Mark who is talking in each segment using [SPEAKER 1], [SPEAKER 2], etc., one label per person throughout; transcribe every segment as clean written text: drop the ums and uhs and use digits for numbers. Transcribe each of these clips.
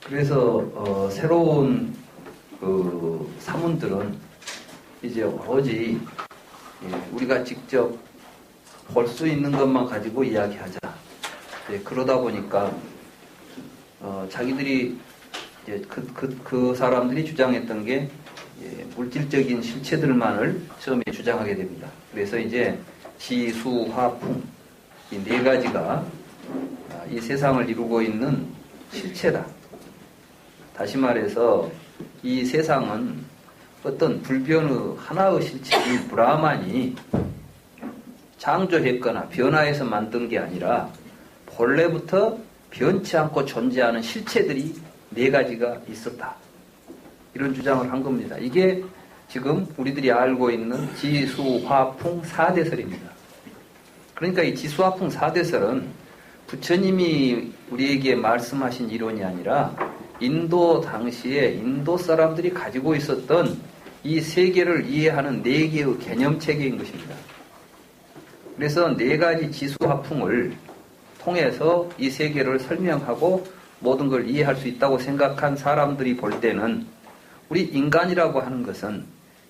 [SPEAKER 1] 그래서 새로운 그 사문들은 이제 오로지 우리가 직접 볼 수 있는 것만 가지고 이야기하자. 그러다 보니까 자기들이 이제 그 사람들이 주장했던 게 물질적인 실체들만을 처음에 주장하게 됩니다. 그래서 이제 지, 수, 화, 풍 이 네 가지가 이 세상을 이루고 있는 실체다. 다시 말해서 이 세상은 어떤 불변의 하나의 실체인 브라만이 창조했거나 변화해서 만든 게 아니라 본래부터 변치 않고 존재하는 실체들이 네 가지가 있었다. 이런 주장을 한 겁니다. 이게 지금 우리들이 알고 있는 지수, 화, 풍, 사대설입니다. 그러니까 이 지수, 화, 풍, 사대설은 부처님이 우리에게 말씀하신 이론이 아니라 인도 당시에 인도 사람들이 가지고 있었던 이 세계를 이해하는 네 개의 개념체계인 것입니다. 그래서 네 가지 지수, 화, 풍을 통해서 이 세계를 설명하고 모든 걸 이해할 수 있다고 생각한 사람들이 볼 때는 우리 인간이라고 하는 것은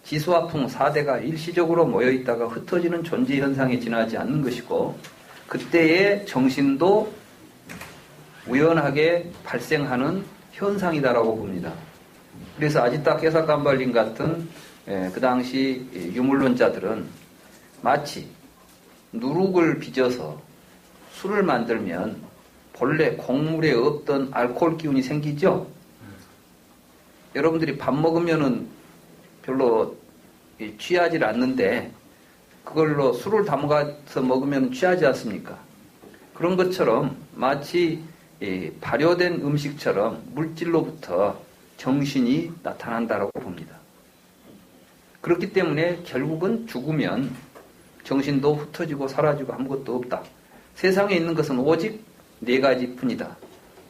[SPEAKER 1] 지수화풍 4대가 일시적으로 모여있다가 흩어지는 존재 현상에 지나지 않는 것이고 그때의 정신도 우연하게 발생하는 현상이다라고 봅니다. 그래서 아지타 깨사깜발린 같은 그 당시 유물론자들은 마치 누룩을 빚어서 술을 만들면 본래 곡물에 없던 알코올 기운이 생기죠? 여러분들이 밥 먹으면은 별로 취하지 않는데 그걸로 술을 담가서 먹으면 취하지 않습니까? 그런 것처럼 마치 발효된 음식처럼 물질로부터 정신이 나타난다고 봅니다. 그렇기 때문에 결국은 죽으면 정신도 흩어지고 사라지고 아무것도 없다. 세상에 있는 것은 오직 네 가지 뿐이다.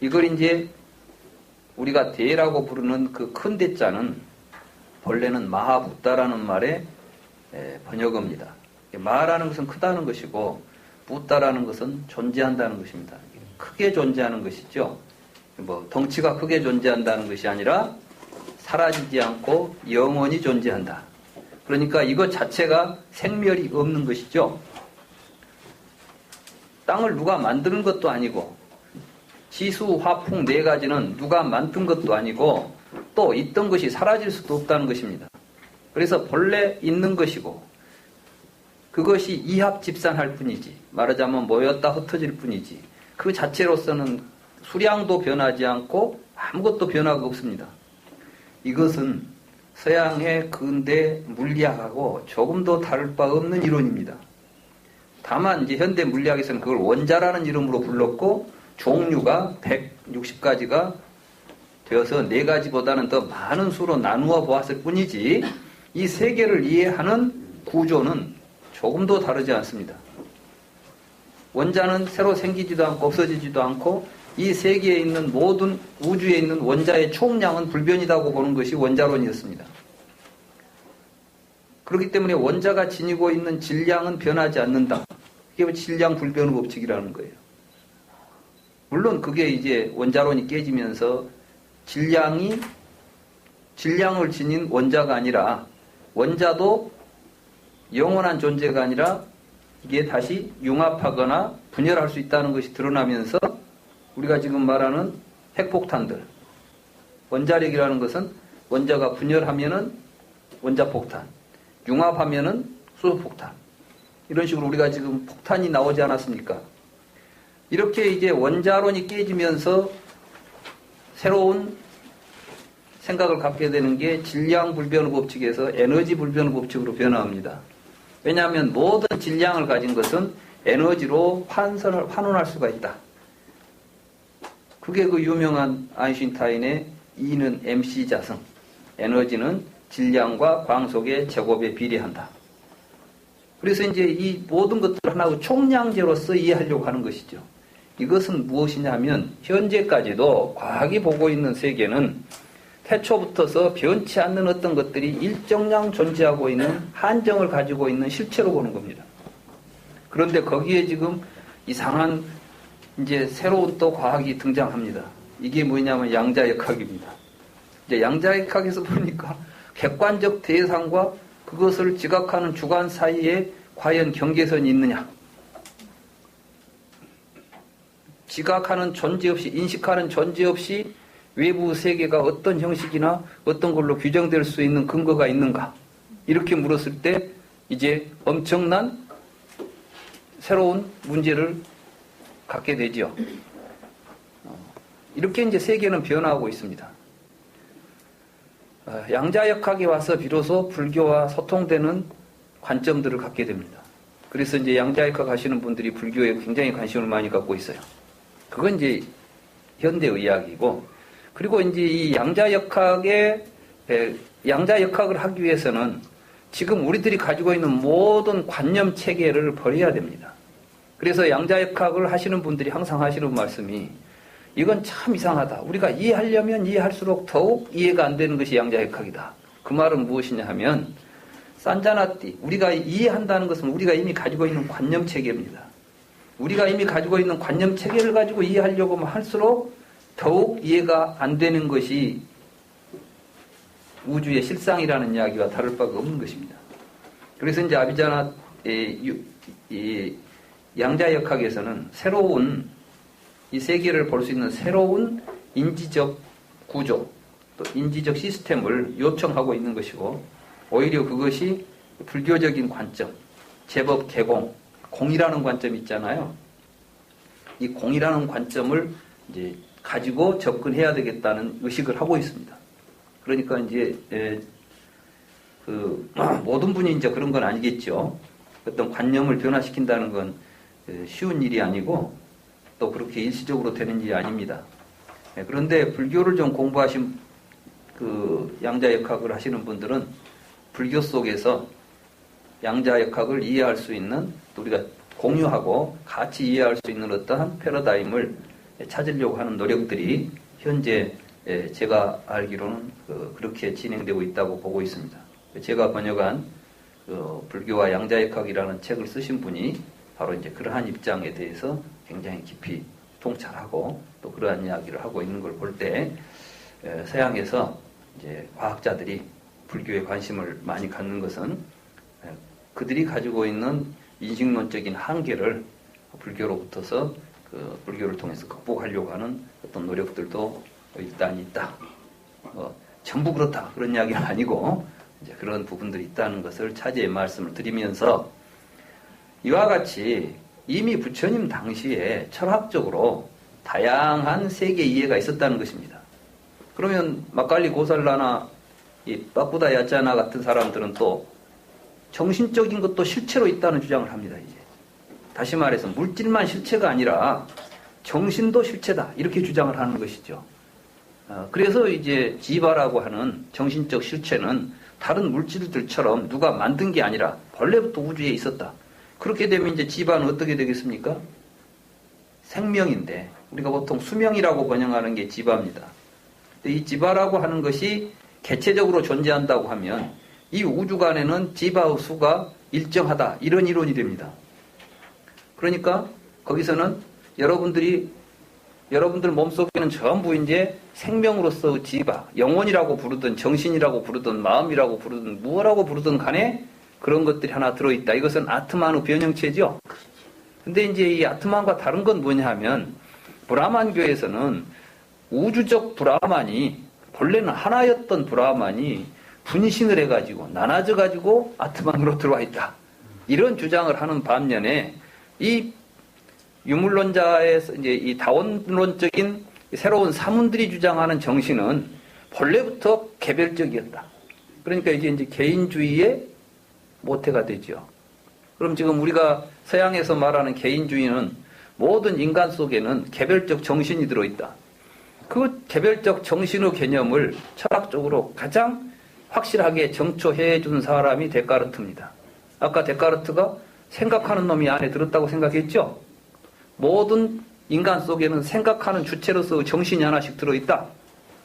[SPEAKER 1] 이걸 이제 우리가 대라고 부르는 그 큰 대자는 본래는 마하붓다라는 말의 번역어입니다. 마라는 것은 크다는 것이고 붓다라는 것은 존재한다는 것입니다. 크게 존재하는 것이죠. 뭐 덩치가 크게 존재한다는 것이 아니라 사라지지 않고 영원히 존재한다. 그러니까 이것 자체가 생멸이 없는 것이죠. 땅을 누가 만드는 것도 아니고 지수, 화풍 네 가지는 누가 만든 것도 아니고 또 있던 것이 사라질 수도 없다는 것입니다. 그래서 본래 있는 것이고 그것이 이합집산할 뿐이지 말하자면 모였다 흩어질 뿐이지 그 자체로서는 수량도 변하지 않고 아무것도 변화가 없습니다. 이것은 서양의 근대 물리학하고 조금도 다를 바 없는 이론입니다. 다만 이제 현대 물리학에서는 그걸 원자라는 이름으로 불렀고 종류가 160가지가 되어서 네 가지보다는 더 많은 수로 나누어 보았을 뿐이지 이 세계를 이해하는 구조는 조금도 다르지 않습니다. 원자는 새로 생기지도 않고 없어지지도 않고 이 세계에 있는 모든 우주에 있는 원자의 총량은 불변이라고 보는 것이 원자론이었습니다. 그렇기 때문에 원자가 지니고 있는 질량은 변하지 않는다. 이게 질량 불변의 법칙이라는 거예요. 물론 그게 이제 원자론이 깨지면서 질량을 지닌 원자가 아니라 원자도 영원한 존재가 아니라 이게 다시 융합하거나 분열할 수 있다는 것이 드러나면서 우리가 지금 말하는 핵폭탄들, 원자력이라는 것은 원자가 분열하면은 원자폭탄, 융합하면은 수소폭탄, 이런 식으로 우리가 지금 폭탄이 나오지 않았습니까? 이렇게 이제 원자론이 깨지면서 새로운 생각을 갖게 되는 게 질량 불변의 법칙에서 에너지 불변의 법칙으로 변화합니다. 왜냐하면 모든 질량을 가진 것은 에너지로 환원할 수가 있다. 그게 그 유명한 아인슈타인의 E는 mc 자성, 에너지는 질량과 광속의 제곱에 비례한다. 그래서 이제 이 모든 것들을 하나의 총량제로서 이해하려고 하는 것이죠. 이것은 무엇이냐면 현재까지도 과학이 보고 있는 세계는 태초부터서 변치 않는 어떤 것들이 일정량 존재하고 있는 한정을 가지고 있는 실체로 보는 겁니다. 그런데 거기에 지금 이상한 이제 새로운 또 과학이 등장합니다. 이게 뭐냐면 양자역학입니다. 이제 양자역학에서 보니까 객관적 대상과 그것을 지각하는 주관 사이에 과연 경계선이 있느냐. 지각하는 존재 없이, 인식하는 존재 없이 외부 세계가 어떤 형식이나 어떤 걸로 규정될 수 있는 근거가 있는가. 이렇게 물었을 때 이제 엄청난 새로운 문제를 갖게 되죠. 이렇게 이제 세계는 변화하고 있습니다. 양자역학에 와서 비로소 불교와 소통되는 관점들을 갖게 됩니다. 그래서 이제 양자역학 하시는 분들이 불교에 굉장히 관심을 많이 갖고 있어요. 그건 이제 현대의학이고, 그리고 이제 이 양자역학을 하기 위해서는 지금 우리들이 가지고 있는 모든 관념 체계를 버려야 됩니다. 그래서 양자역학을 하시는 분들이 항상 하시는 말씀이 이건 참 이상하다. 우리가 이해하려면 이해할수록 더욱 이해가 안 되는 것이 양자역학이다. 그 말은 무엇이냐 하면 산자나띠, 우리가 이해한다는 것은 우리가 이미 가지고 있는 관념 체계입니다. 우리가 이미 가지고 있는 관념 체계를 가지고 이해하려고 할수록 더욱 이해가 안 되는 것이 우주의 실상이라는 이야기와 다를 바가 없는 것입니다. 그래서 이제 아비자나 양자역학에서는 새로운 이 세계를 볼 수 있는 새로운 인지적 구조, 또 인지적 시스템을 요청하고 있는 것이고, 오히려 그것이 불교적인 관점, 제법 개공, 공이라는 관점이 있잖아요. 이 공이라는 관점을 이제 가지고 접근해야 되겠다는 의식을 하고 있습니다. 그러니까 이제 모든 분이 이제 그런 건 아니겠죠. 어떤 관념을 변화시킨다는 건 쉬운 일이 아니고 또 그렇게 일시적으로 되는 일이 아닙니다. 그런데 불교를 좀 공부하신 그 양자역학을 하시는 분들은 불교 속에서 양자역학을 이해할 수 있는, 또 우리가 공유하고 같이 이해할 수 있는 어떠한 패러다임을 찾으려고 하는 노력들이 현재 제가 알기로는 그렇게 진행되고 있다고 보고 있습니다. 제가 번역한 불교와 양자역학이라는 책을 쓰신 분이 바로 이제 그러한 입장에 대해서 굉장히 깊이 통찰하고 또 그러한 이야기를 하고 있는 걸 볼 때 서양에서 이제 과학자들이 불교에 관심을 많이 갖는 것은 그들이 가지고 있는 인식론적인 한계를 불교로부터서 불교를 통해서 극복하려고 하는 어떤 노력들도 일단 있다. 전부 그렇다. 그런 이야기는 아니고 이제 그런 부분들이 있다는 것을 차지의 말씀을 드리면서, 이와 같이 이미 부처님 당시에 철학적으로 다양한 세계 이해가 있었다는 것입니다. 그러면 막갈리 고살라나 이 빠꾸다 야짜나 같은 사람들은 또 정신적인 것도 실체로 있다는 주장을 합니다. 이제 다시 말해서 물질만 실체가 아니라 정신도 실체다, 이렇게 주장을 하는 것이죠. 그래서 이제 지바라고 하는 정신적 실체는 다른 물질들처럼 누가 만든 게 아니라 본래부터 우주에 있었다. 그렇게 되면 이제 지바는 어떻게 되겠습니까? 생명인데 우리가 보통 수명이라고 번역하는 게 지바입니다. 이 지바라고 하는 것이 개체적으로 존재한다고 하면 이 우주간에는 지바의 수가 일정하다, 이런 이론이 됩니다. 그러니까 거기서는 여러분들 몸속에는 전부 이제 생명으로서 지바, 영혼이라고 부르든 정신이라고 부르든 마음이라고 부르든 무엇라고 부르든 간에 그런 것들이 하나 들어있다. 이것은 아트만의 변형체죠. 근데 이제 이 아트만과 다른 건 뭐냐 하면, 브라만교에서는 우주적 브라만이, 본래는 하나였던 브라만이 분신을 해가지고 나눠져가지고 아트만으로 들어와 있다, 이런 주장을 하는 반면에 이 유물론자의 이제 이 다원론적인 새로운 사문들이 주장하는 정신은 본래부터 개별적이었다. 그러니까 이게 이제 개인주의의 모태가 되죠. 그럼 지금 우리가 서양에서 말하는 개인주의는 모든 인간 속에는 개별적 정신이 들어있다. 그 개별적 정신의 개념을 철학적으로 가장 확실하게 정초해 준 사람이 데카르트입니다. 아까 데카르트가 생각하는 놈이 안에 들었다고 생각했죠? 모든 인간 속에는 생각하는 주체로서 정신이 하나씩 들어있다.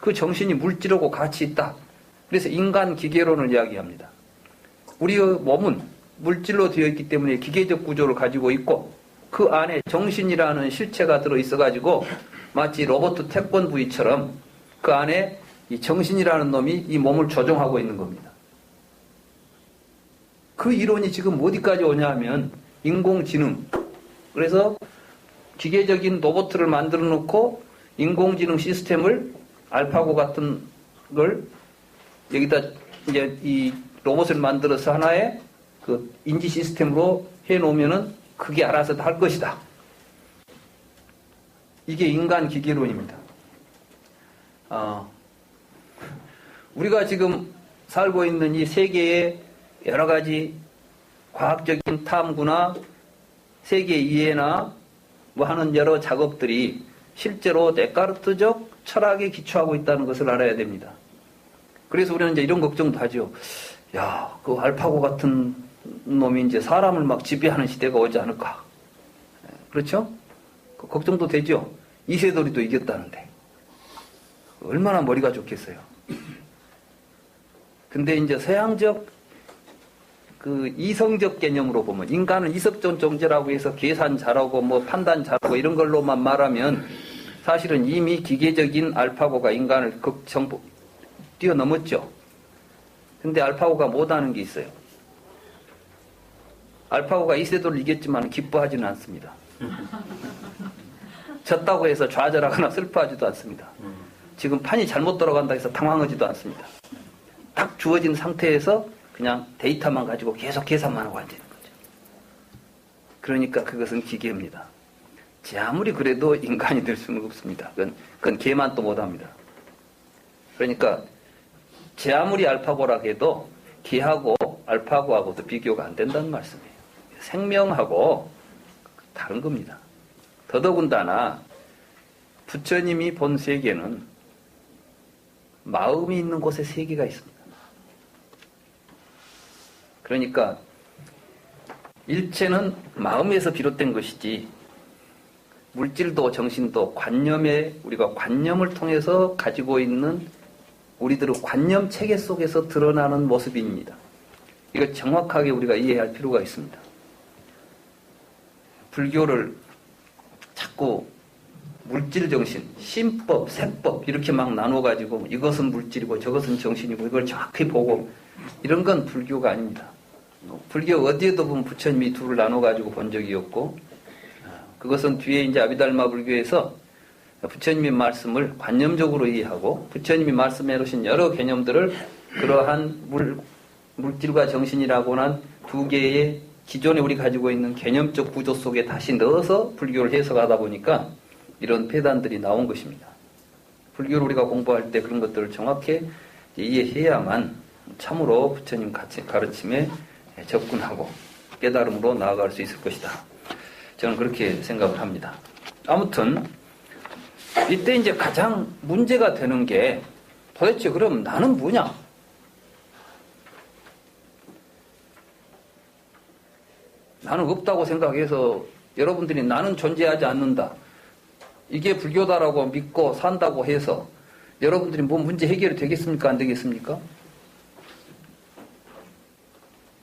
[SPEAKER 1] 그 정신이 물질하고 같이 있다. 그래서 인간 기계론을 이야기합니다. 우리의 몸은 물질로 되어 있기 때문에 기계적 구조를 가지고 있고, 그 안에 정신이라는 실체가 들어있어가지고 마치 로봇 태권브이처럼 그 안에 이 정신이라는 놈이 이 몸을 조종하고 있는 겁니다. 그 이론이 지금 어디까지 오냐면 인공지능. 그래서 기계적인 로봇을 만들어 놓고 인공지능 시스템을 알파고 같은 걸 여기다 이제 이 로봇을 만들어서 하나의 그 인지 시스템으로 해 놓으면은 그게 알아서 할 것이다. 이게 인간 기계론입니다. 우리가 지금 살고 있는 이 세계의 여러 가지 과학적인 탐구나 세계 이해나 뭐 하는 여러 작업들이 실제로 데카르트적 철학에 기초하고 있다는 것을 알아야 됩니다. 그래서 우리는 이제 이런 걱정도 하죠. 야, 그 알파고 같은 놈이 이제 사람을 막 지배하는 시대가 오지 않을까. 그렇죠? 그 걱정도 되죠. 이세돌이도 이겼다는데. 얼마나 머리가 좋겠어요. 근데 이제 서양적 그 이성적 개념으로 보면 인간은 이성적 존재라고 해서 계산 잘하고 뭐 판단 잘하고 이런 걸로만 말하면 사실은 이미 기계적인 알파고가 인간을 뛰어넘었죠. 근데 알파고가 못하는 게 있어요. 알파고가 이세돌을 이겼지만 기뻐하지는 않습니다. 졌다고 해서 좌절하거나 슬퍼하지도 않습니다. 지금 판이 잘못 돌아간다 해서 당황하지도 않습니다. 딱 주어진 상태에서 그냥 데이터만 가지고 계속 계산만 하고 앉아있는 거죠. 그러니까 그것은 기계입니다. 제 아무리 그래도 인간이 될 수는 없습니다. 그건 개만 또 못합니다. 그러니까 제 아무리 알파고라 해도 개하고 알파고하고도 비교가 안 된다는 말씀이에요. 생명하고 다른 겁니다. 더더군다나 부처님이 본 세계는 마음이 있는 곳에 세계가 있습니다. 그러니까 일체는 마음에서 비롯된 것이지 물질도 정신도 우리가 관념을 통해서 가지고 있는 우리들의 관념 체계 속에서 드러나는 모습입니다. 이거 정확하게 우리가 이해할 필요가 있습니다. 불교를 자꾸 물질 정신, 신법, 세법 이렇게 막 나눠가지고 이것은 물질이고 저것은 정신이고 이걸 정확히 보고 이런 건 불교가 아닙니다. 불교 어디에도 보면 부처님이 둘을 나눠가지고 본 적이 없고 그것은 뒤에 이제 아비달마 불교에서 부처님의 말씀을 관념적으로 이해하고 부처님이 말씀해 놓으신 여러 개념들을 그러한 물질과 정신이라고 한 두 개의 기존에 우리 가지고 있는 개념적 구조 속에 다시 넣어서 불교를 해석하다 보니까 이런 폐단들이 나온 것입니다. 불교를 우리가 공부할 때 그런 것들을 정확히 이해해야만 참으로 부처님 가르침에 접근하고 깨달음으로 나아갈 수 있을 것이다. 저는 그렇게 생각을 합니다. 아무튼 이때 이제 가장 문제가 되는 게 도대체 그럼 나는 뭐냐? 나는 없다고 생각해서 여러분들이 나는 존재하지 않는다. 이게 불교다라고 믿고 산다고 해서 여러분들이 뭐 문제 해결이 되겠습니까? 안 되겠습니까?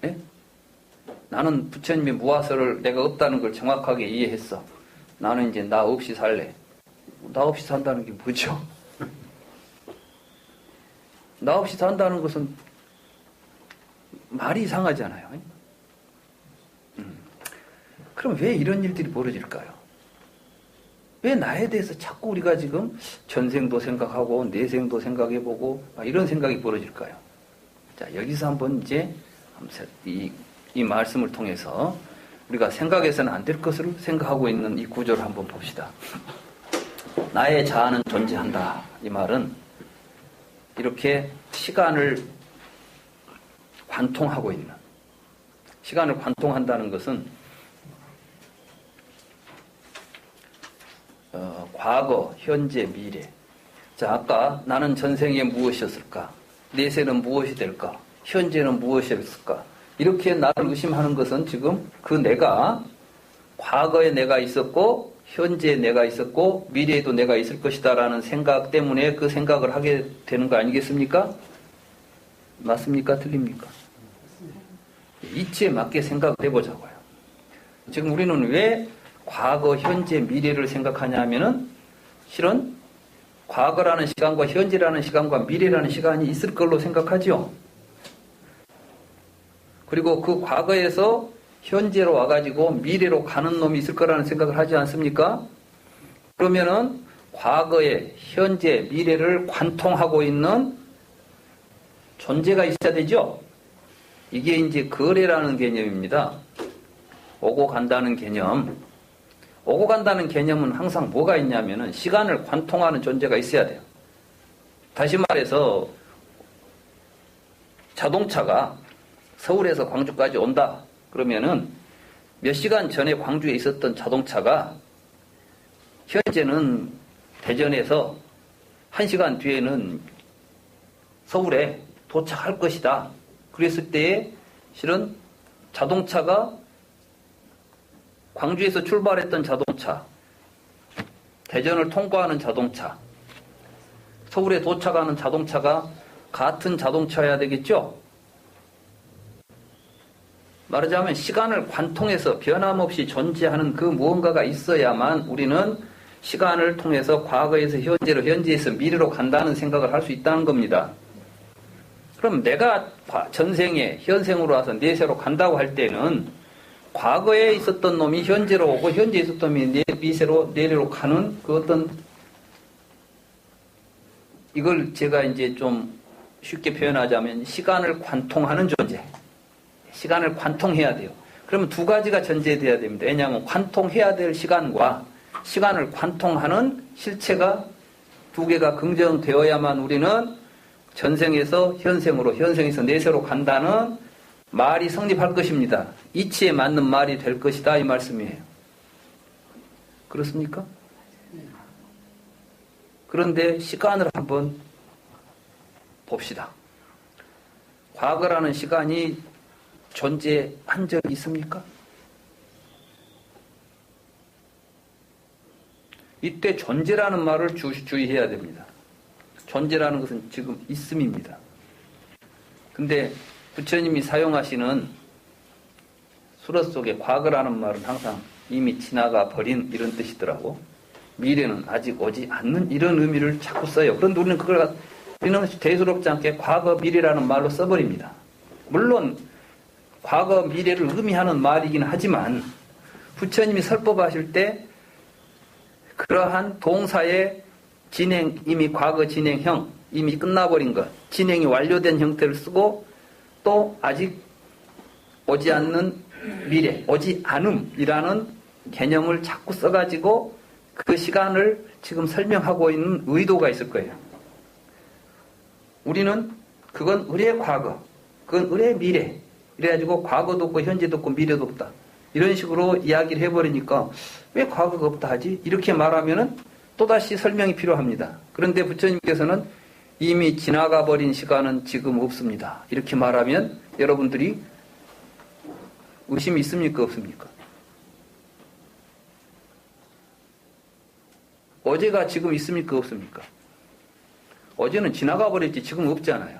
[SPEAKER 1] 예? 나는 부처님의 무화서를 내가 없다는 걸 정확하게 이해했어. 나는 이제 나 없이 살래. 나 없이 산다는 게 뭐죠? 나 없이 산다는 것은 말이 이상하잖아요. 그럼 왜 이런 일들이 벌어질까요? 왜 나에 대해서 자꾸 우리가 지금 전생도 생각하고 내생도 생각해보고 이런 생각이 벌어질까요? 자, 여기서 한번 이제 이 말씀을 통해서 우리가 생각해서는 안 될 것을 생각하고 있는 이 구조를 한번 봅시다. 나의 자아는 존재한다. 이 말은 이렇게 시간을 관통하고 있는, 시간을 관통한다는 것은 과거, 현재, 미래. 자, 아까 나는 전생에 무엇이었을까? 내세는 무엇이 될까? 현재는 무엇이었을까? 이렇게 나를 의심하는 것은 지금 그 내가 과거에 내가 있었고 현재에 내가 있었고 미래에도 내가 있을 것이다 라는 생각 때문에 그 생각을 하게 되는 거 아니겠습니까? 맞습니까? 틀립니까? 이치에 맞게 생각을 해보자고요. 지금 우리는 왜 과거, 현재, 미래를 생각하냐 하면은 실은 과거라는 시간과 현재라는 시간과 미래라는 시간이 있을 걸로 생각하죠. 그리고 그 과거에서 현재로 와가지고 미래로 가는 놈이 있을 거라는 생각을 하지 않습니까? 그러면은 과거에, 현재, 미래를 관통하고 있는 존재가 있어야 되죠. 이게 이제 거래라는 개념입니다. 오고 간다는 개념. 오고 간다는 개념은 항상 뭐가 있냐면은 시간을 관통하는 존재가 있어야 돼요. 다시 말해서 자동차가 서울에서 광주까지 온다. 그러면은 몇 시간 전에 광주에 있었던 자동차가 현재는 대전에서 1시간 뒤에는 서울에 도착할 것이다. 그랬을 때에 실은 자동차가 광주에서 출발했던 자동차, 대전을 통과하는 자동차, 서울에 도착하는 자동차가 같은 자동차여야 되겠죠? 말하자면 시간을 관통해서 변함없이 존재하는 그 무언가가 있어야만 우리는 시간을 통해서 과거에서 현재로, 현재에서 미래로 간다는 생각을 할 수 있다는 겁니다. 그럼 내가 전생에 현생으로 와서 내세로 간다고 할 때는 과거에 있었던 놈이 현재로 오고 현재에 있었던 놈이 미래로 내래로 가는 그 어떤 이걸 제가 이제 좀 쉽게 표현하자면 시간을 관통하는 존재. 시간을 관통해야 돼요. 그러면 두 가지가 전제돼야 됩니다. 왜냐하면 관통해야 될 시간과 시간을 관통하는 실체가 두 개가 긍정되어야만 우리는 전생에서 현생으로, 현생에서 내세로 간다는 말이 성립할 것입니다. 이치에 맞는 말이 될 것이다 이 말씀이에요. 그렇습니까? 그런데 시간을 한번 봅시다. 과거라는 시간이 존재한 적이 있습니까? 이때 존재라는 말을 주의해야 됩니다. 존재라는 것은 지금 있음입니다. 근데 부처님이 사용하시는 수러 속에 과거라는 말은 항상 이미 지나가 버린 이런 뜻이더라고. 미래는 아직 오지 않는 이런 의미를 자꾸 써요. 그런데 우리는 우리는 대수롭지 않게 과거 미래라는 말로 써버립니다. 물론 과거 미래를 의미하는 말이긴 하지만 부처님이 설법하실 때 그러한 동사의 진행, 이미 과거 진행형, 이미 끝나버린 것, 진행이 완료된 형태를 쓰고 또 아직 오지 않는 미래, 오지 않음이라는 개념을 자꾸 써가지고 그 시간을 지금 설명하고 있는 의도가 있을 거예요. 우리는 그건 의례 과거, 그건 의례 미래, 이래가지고 과거도 없고 현재도 없고 미래도 없다. 이런 식으로 이야기를 해버리니까 왜 과거가 없다 하지? 이렇게 말하면은 또다시 설명이 필요합니다. 그런데 부처님께서는 이미 지나가 버린 시간은 지금 없습니다. 이렇게 말하면 여러분들이 의심이 있습니까? 없습니까? 어제가 지금 있습니까? 없습니까? 어제는 지나가 버렸지 지금 없잖아요.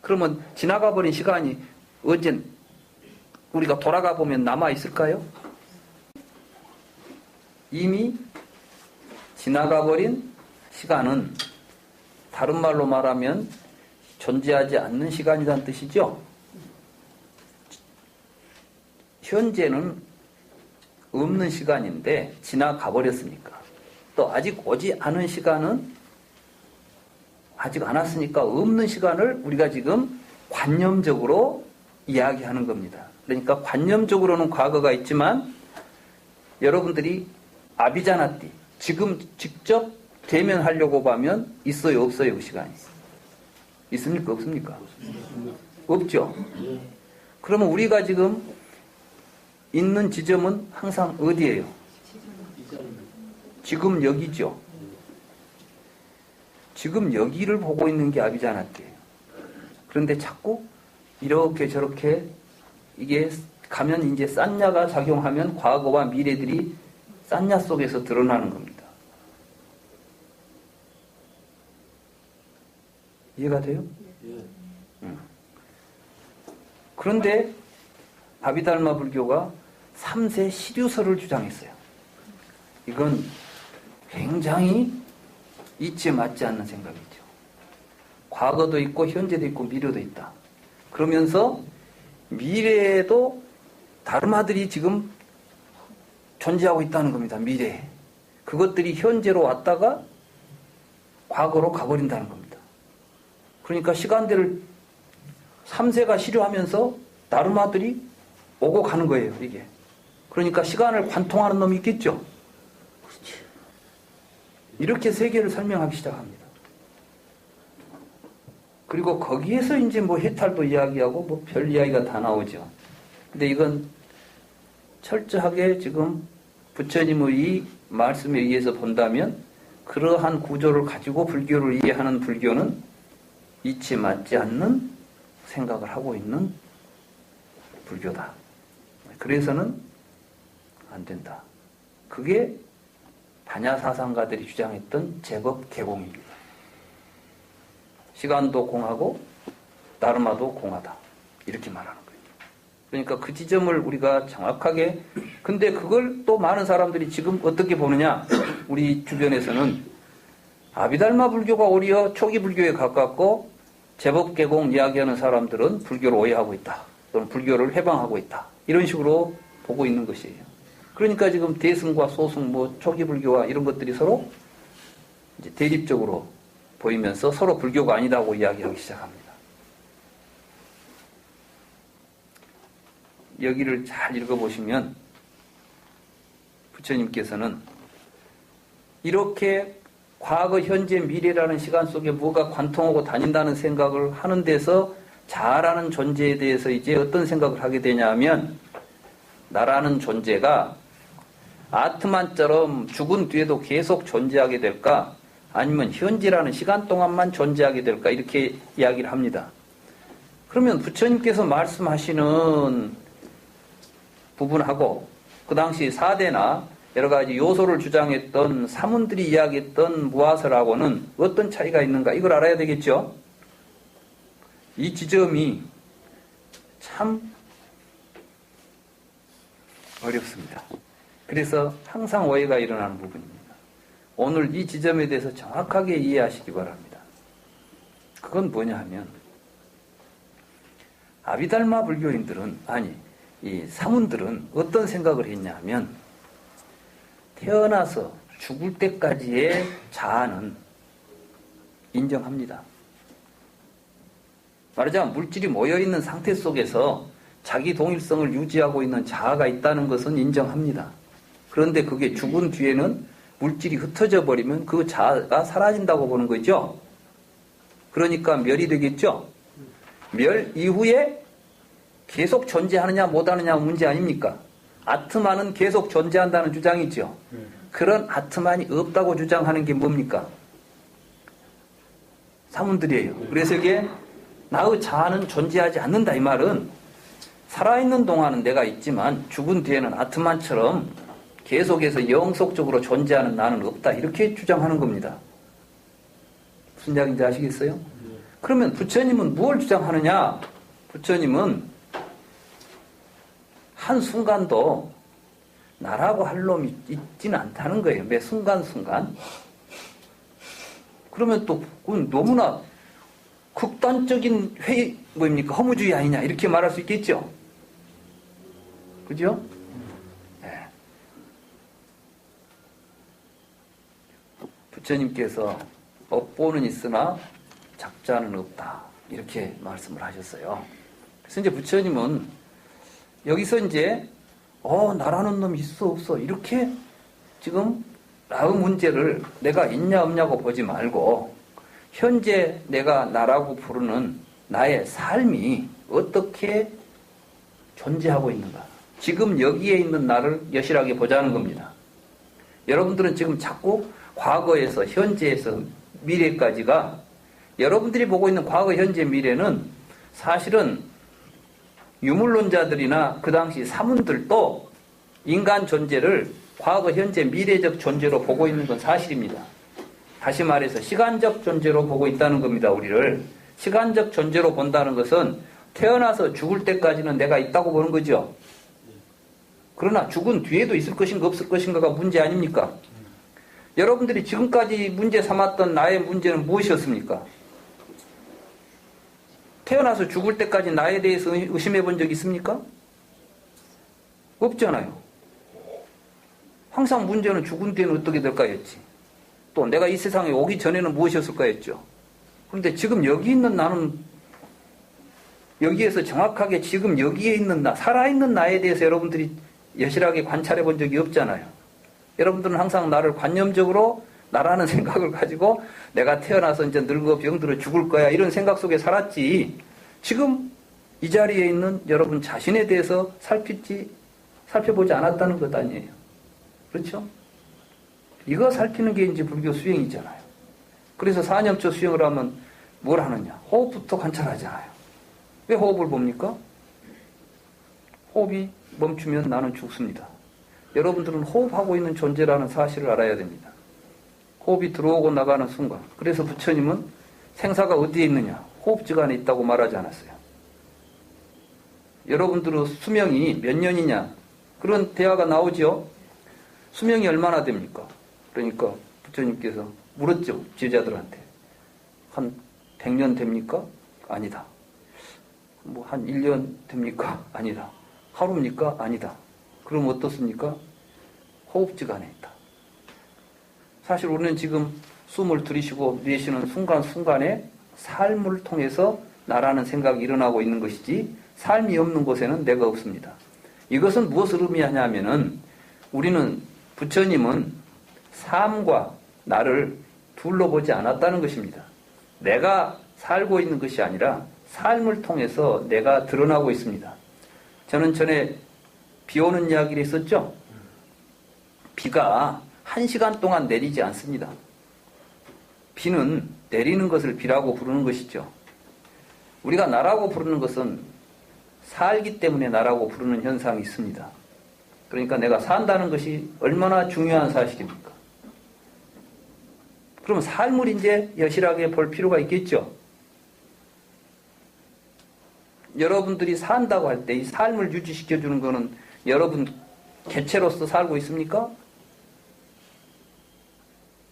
[SPEAKER 1] 그러면 지나가 버린 시간이 언제 우리가 돌아가 보면 남아 있을까요? 이미 지나가 버린 시간은 다른 말로 말하면 존재하지 않는 시간이라는 뜻이죠. 현재는 없는 시간인데 지나가 버렸으니까. 또 아직 오지 않은 시간은 아직 안 왔으니까 없는 시간을 우리가 지금 관념적으로 이야기하는 겁니다. 그러니까 관념적으로는 과거가 있지만 여러분들이 아비자나띠 지금 직접 대면하려고 하면 있어요 없어요 그 시간이? 있습니까 없습니까? 없죠. 그러면 우리가 지금 있는 지점은 항상 어디예요? 지금 여기죠. 지금 여기를 보고 있는 게 아비자나띠예요. 그런데 자꾸 이렇게 저렇게 이게 가면 이제 싼냐가 작용하면 과거와 미래들이 싼냐 속에서 드러나는 겁니다. 이해가 돼요? 그런데 아비달마 불교가 3세 시류설을 주장했어요. 이건 굉장히 이치에 맞지 않는 생각이죠. 과거도 있고 현재도 있고 미래도 있다. 그러면서 미래에도 다르마들이 지금 존재하고 있다는 겁니다. 미래에. 그것들이 현재로 왔다가 과거로 가버린다는 겁니다. 그러니까 시간대를 3세가 시료하면서 다르마들이 오고 가는 거예요. 이게. 그러니까 시간을 관통하는 놈이 있겠죠. 이렇게 세계를 설명하기 시작합니다. 그리고 거기에서 이제 뭐 해탈도 이야기하고 뭐 별 이야기가 다 나오죠. 근데 이건 철저하게 지금 부처님의 이 말씀에 의해서 본다면 그러한 구조를 가지고 불교를 이해하는 불교는 이치에 맞지 않는 생각을 하고 있는 불교다. 그래서는 안 된다. 그게 반야 사상가들이 주장했던 제법 개공입니다. 시간도 공하고 다르마도 공하다. 이렇게 말하는 거예요. 그러니까 그 지점을 우리가 정확하게, 근데 그걸 또 많은 사람들이 지금 어떻게 보느냐. 우리 주변에서는 아비달마 불교가 오히려 초기 불교에 가깝고 제법 개공 이야기하는 사람들은 불교를 오해하고 있다. 또는 불교를 해방하고 있다. 이런 식으로 보고 있는 것이에요. 그러니까 지금 대승과 소승, 뭐 초기 불교와 이런 것들이 서로 이제 대립적으로 보이면서 서로 불교가 아니다고 이야기하기 시작합니다. 여기를 잘 읽어보시면 부처님께서는 이렇게 과거, 현재, 미래라는 시간 속에 뭐가 관통하고 다닌다는 생각을 하는 데서 자라는 존재에 대해서 이제 어떤 생각을 하게 되냐 하면 나라는 존재가 아트만처럼 죽은 뒤에도 계속 존재하게 될까? 아니면 현재라는 시간 동안만 존재하게 될까? 이렇게 이야기를 합니다. 그러면 부처님께서 말씀하시는 부분하고 그 당시 사대나 여러 가지 요소를 주장했던 사문들이 이야기했던 무아설하고는 어떤 차이가 있는가? 이걸 알아야 되겠죠? 이 지점이 참 어렵습니다. 그래서 항상 오해가 일어나는 부분입니다. 오늘 이 지점에 대해서 정확하게 이해하시기 바랍니다. 그건 뭐냐 하면 아비달마 불교인들은, 아니 이 사문들은 어떤 생각을 했냐 하면 태어나서 죽을 때까지의 자아는 인정합니다. 말하자면 물질이 모여있는 상태 속에서 자기 동일성을 유지하고 있는 자아가 있다는 것은 인정합니다. 그런데 그게 죽은 뒤에는 물질이 흩어져 버리면 그 자아가 사라진다고 보는 거죠. 그러니까 멸이 되겠죠. 멸 이후에 계속 존재하느냐 못하느냐 문제 아닙니까? 아트만은 계속 존재한다는 주장이죠. 그런 아트만이 없다고 주장하는 게 뭡니까? 사문들이에요. 그래서 이게 나의 자아는 존재하지 않는다 이 말은 살아있는 동안은 내가 있지만 죽은 뒤에는 아트만처럼 계속해서 영속적으로 존재하는 나는 없다 이렇게 주장하는 겁니다. 무슨 이야기인지 아시겠어요? 그러면 부처님은 무엇을 주장하느냐? 부처님은 한순간도 나라고 할 놈이 있지는 않다는 거예요. 매 순간순간. 그러면 또 너무나 극단적인 뭐입니까? 허무주의 아니냐 이렇게 말할 수 있겠죠. 그죠? 네. 부처님께서 업보는 있으나 작자는 없다 이렇게 말씀을 하셨어요. 그래서 이제 부처님은 여기서 이제 나라는 놈이 있어 없어 이렇게 지금 나의 문제를 내가 있냐 없냐고 보지 말고 현재 내가 나라고 부르는 나의 삶이 어떻게 존재하고 있는가. 지금 여기에 있는 나를 여실하게 보자는 겁니다. 여러분들은 지금 자꾸 과거에서 현재에서 미래까지가 여러분들이 보고 있는 과거, 현재, 미래는 사실은 유물론자들이나 그 당시 사문들도 인간 존재를 과거, 현재, 미래적 존재로 보고 있는 건 사실입니다. 다시 말해서 시간적 존재로 보고 있다는 겁니다. 우리를. 시간적 존재로 본다는 것은 태어나서 죽을 때까지는 내가 있다고 보는 거죠. 그러나 죽은 뒤에도 있을 것인가 없을 것인가가 문제 아닙니까? 여러분들이 지금까지 문제 삼았던 나의 문제는 무엇이었습니까? 태어나서 죽을 때까지 나에 대해서 의심해 본 적 있습니까? 없잖아요. 항상 문제는 죽은 뒤에는 어떻게 될까였지. 또 내가 이 세상에 오기 전에는 무엇이었을까였죠. 그런데 지금 여기 있는 나는 여기에서 정확하게 지금 여기에 있는 나, 살아있는 나에 대해서 여러분들이 여실하게 관찰해 본 적이 없잖아요. 여러분들은 항상 나를 관념적으로 나라는 생각을 가지고 내가 태어나서 이제 늙어 병들어 죽을 거야 이런 생각 속에 살았지. 지금 이 자리에 있는 여러분 자신에 대해서 살펴보지 않았다는 것 아니에요. 그렇죠? 이거 살피는 게 이제 불교 수행이잖아요. 그래서 사념초 수행을 하면 뭘 하느냐? 호흡부터 관찰하잖아요. 왜 호흡을 봅니까? 호흡이 멈추면 나는 죽습니다. 여러분들은 호흡하고 있는 존재라는 사실을 알아야 됩니다. 호흡이 들어오고 나가는 순간. 그래서 부처님은 생사가 어디에 있느냐? 호흡즉 안에 있다고 말하지 않았어요. 여러분들의 수명이 몇 년이냐? 그런 대화가 나오죠. 수명이 얼마나 됩니까? 그러니까 부처님께서 물었죠. 제자들한테. 한 100년 됩니까? 아니다. 뭐 한 1년 됩니까? 아니다. 하루입니까? 아니다. 그럼 어떻습니까? 호흡즉 안에 있다. 사실 우리는 지금 숨을 들이쉬고 내쉬는 순간순간에 삶을 통해서 나라는 생각이 일어나고 있는 것이지 삶이 없는 곳에는 내가 없습니다. 이것은 무엇을 의미하냐면은 우리는 부처님은 삶과 나를 둘러 보지 않았다는 것입니다. 내가 살고 있는 것이 아니라 삶을 통해서 내가 드러나고 있습니다. 저는 전에 비 오는 이야기를 했었죠. 비가 1시간 동안 내리지 않습니다. 비는 내리는 것을 비라고 부르는 것이죠. 우리가 나라고 부르는 것은 살기 때문에 나라고 부르는 현상이 있습니다. 그러니까 내가 산다는 것이 얼마나 중요한 사실입니까? 그럼 삶을 이제 여실하게 볼 필요가 있겠죠. 여러분들이 산다고 할 때 이 삶을 유지시켜주는 것은 여러분 개체로서 살고 있습니까?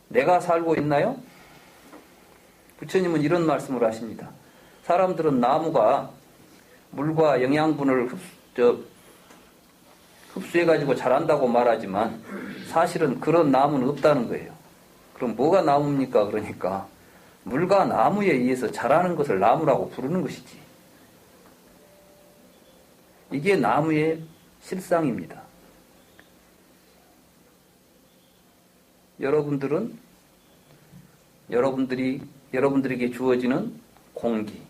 [SPEAKER 1] 내가 살고 있나요? 부처님은 이런 말씀을 하십니다. 사람들은 나무가 물과 영양분을 흡수해가지고 자란다고 말하지만 사실은 그런 나무는 없다는 거예요. 그럼 뭐가 나무입니까? 그러니까 물과 나무에 의해서 자라는 것을 나무라고 부르는 것이지. 이게 나무의 실상입니다. 여러분들에게 주어지는 공기,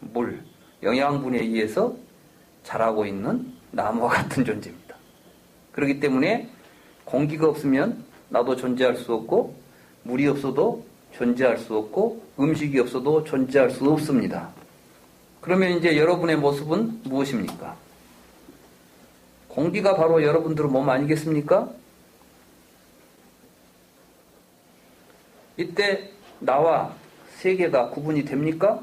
[SPEAKER 1] 물, 영양분에 의해서 자라고 있는 나무와 같은 존재입니다. 그렇기 때문에 공기가 없으면 나도 존재할 수 없고 물이 없어도 존재할 수 없고 음식이 없어도 존재할 수 없습니다. 그러면 이제 여러분의 모습은 무엇입니까? 공기가 바로 여러분들의 몸 아니겠습니까? 이때 나와 세계가 구분이 됩니까?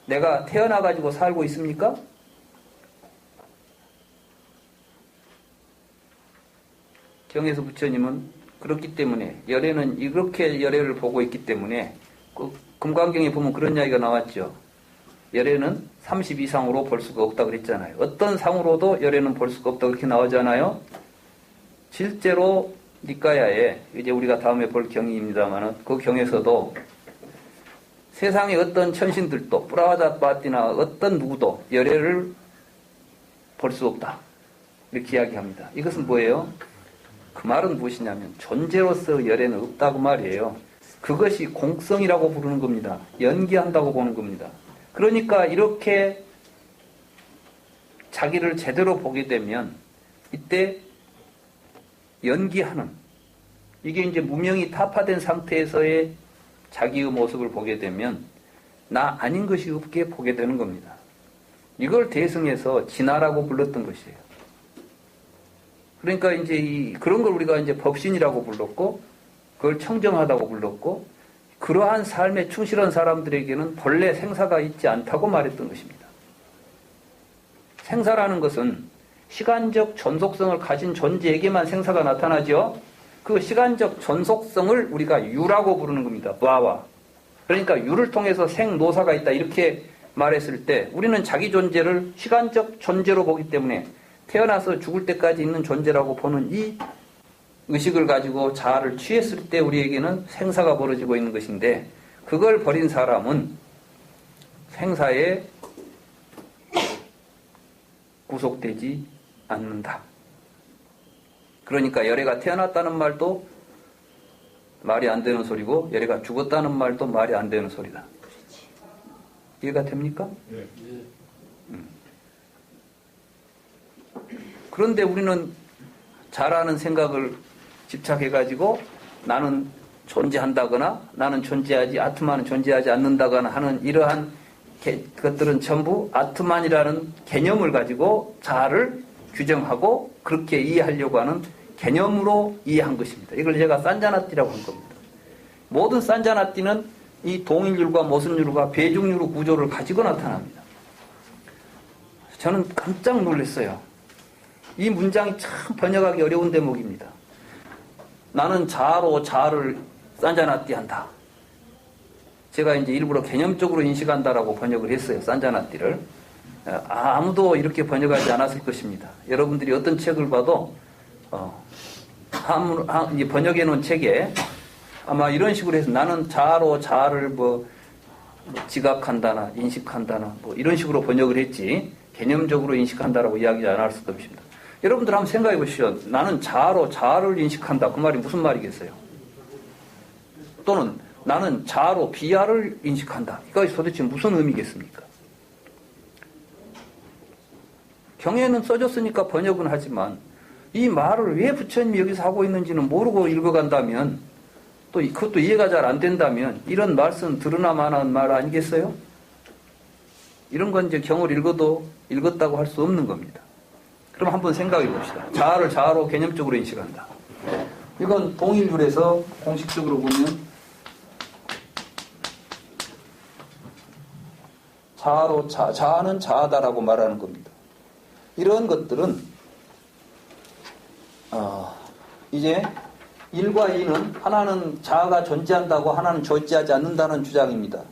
[SPEAKER 1] 내가 태어나가지고 살고 있습니까? 경에서 부처님은 그렇기 때문에 열애는 이렇게 열애를 보고 있기 때문에 금강경에 보면 그런 이야기가 나왔죠. 열애는 30 이상으로 볼 수가 없다고 그랬잖아요. 어떤 상으로도 열애는 볼 수가 없다고 그렇게 나오잖아요. 실제로 니까야에 이제 우리가 다음에 볼 경이입니다만 그 경에서도 세상의 어떤 천신들도 뿌라와다빠띠나 어떤 누구도 열애를 볼 수 없다. 이렇게 이야기합니다. 이것은 뭐예요? 그 말은 무엇이냐면 존재로서 열애는 없다고 말이에요. 그것이 공성이라고 부르는 겁니다. 연기한다고 보는 겁니다. 그러니까 이렇게 자기를 제대로 보게 되면 이때 연기하는 이게 이제 무명이 타파된 상태에서의 자기의 모습을 보게 되면 나 아닌 것이 없게 보게 되는 겁니다. 이걸 대승해서 진화라고 불렀던 것이에요. 그러니까 이제 그런 걸 우리가 이제 법신이라고 불렀고 그걸 청정하다고 불렀고 그러한 삶에 충실한 사람들에게는 본래 생사가 있지 않다고 말했던 것입니다. 생사라는 것은 시간적 존속성을 가진 존재에게만 생사가 나타나죠. 그 시간적 존속성을 우리가 유라고 부르는 겁니다. 와와. 그러니까 유를 통해서 생노사가 있다 이렇게 말했을 때 우리는 자기 존재를 시간적 존재로 보기 때문에 태어나서 죽을 때까지 있는 존재라고 보는 이 의식을 가지고 자아를 취했을 때 우리에게는 생사가 벌어지고 있는 것인데 그걸 버린 사람은 생사에 구속되지 않는다. 그러니까 열애가 태어났다는 말도 말이 안 되는 소리고 열애가 죽었다는 말도 말이 안 되는 소리다. 이해가 됩니까? 네. 그런데 우리는 자라는 생각을 집착해가지고 나는 존재한다거나 나는 존재하지 아트만은 존재하지 않는다거나 하는 이러한 것들은 전부 아트만이라는 개념을 가지고 자아를 규정하고 그렇게 이해하려고 하는 개념으로 이해한 것입니다. 이걸 제가 산자나띠라고 한 겁니다. 모든 산자나띠는 이 동일률과 모순율과 배중률의 구조를 가지고 나타납니다. 저는 깜짝 놀랐어요. 이 문장이 참 번역하기 어려운 대목입니다. 나는 자아로 자아를 산자나띠 한다. 제가 이제 일부러 개념적으로 인식한다라고 번역을 했어요. 산자나띠를. 아무도 이렇게 번역하지 않았을 것입니다. 여러분들이 어떤 책을 봐도 번역해 놓은 책에 아마 이런 식으로 해서 나는 자아로 자아를 지각한다나 인식한다나 이런 식으로 번역을 했지 개념적으로 인식한다라고 이야기 안 할 수도 없습니다. 여러분들 한번 생각해 보시죠. 나는 자아로 자아를 인식한다. 그 말이 무슨 말이겠어요? 또는 나는 자아로 비아를 인식한다. 이것이 도대체 무슨 의미겠습니까? 경에는 써졌으니까 번역은 하지만 이 말을 왜 부처님이 여기서 하고 있는지는 모르고 읽어간다면 또 그것도 이해가 잘 안 된다면 이런 말씀 드러나만한 말 아니겠어요? 이런 건 이제 경을 읽어도 읽었다고 할 수 없는 겁니다. 그럼 한번 생각해 봅시다. 자아를 자아로 개념적으로 인식한다. 이건 동일률에서 공식적으로 보면 자아는 자아다라고 말하는 겁니다. 이런 것들은 이제 1과 2는 하나는 자아가 존재한다고 하나는 존재하지 않는다는 주장입니다.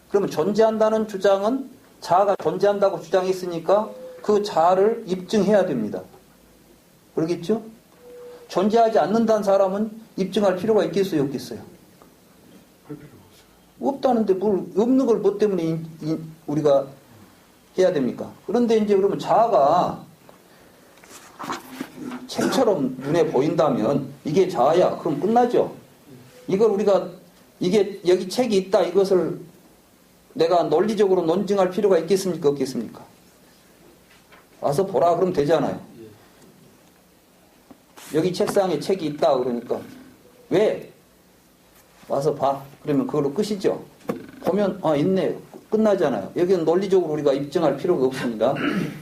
[SPEAKER 1] 그러면 존재한다는 주장은 자아가 존재한다고 주장했으니까 그 자아를 입증해야 됩니다. 그러겠죠? 존재하지 않는다는 사람은 입증할 필요가 있겠어요, 없겠어요? 없다는데 뭘 없는 걸 뭐 때문에 우리가 해야 됩니까? 그런데 이제 그러면 자아가 책처럼 눈에 보인다면 이게 자아야. 그럼 끝나죠. 이걸 우리가 이게 여기 책이 있다 이것을 내가 논리적으로 논증할 필요가 있겠습니까? 없겠습니까? 와서 보라 그러면 되잖아요. 여기 책상에 책이 있다 그러니까 왜? 와서 봐. 그러면 그걸로 끝이죠. 보면 있네. 끝나잖아요. 여기는 논리적으로 우리가 입증할 필요가 없습니다.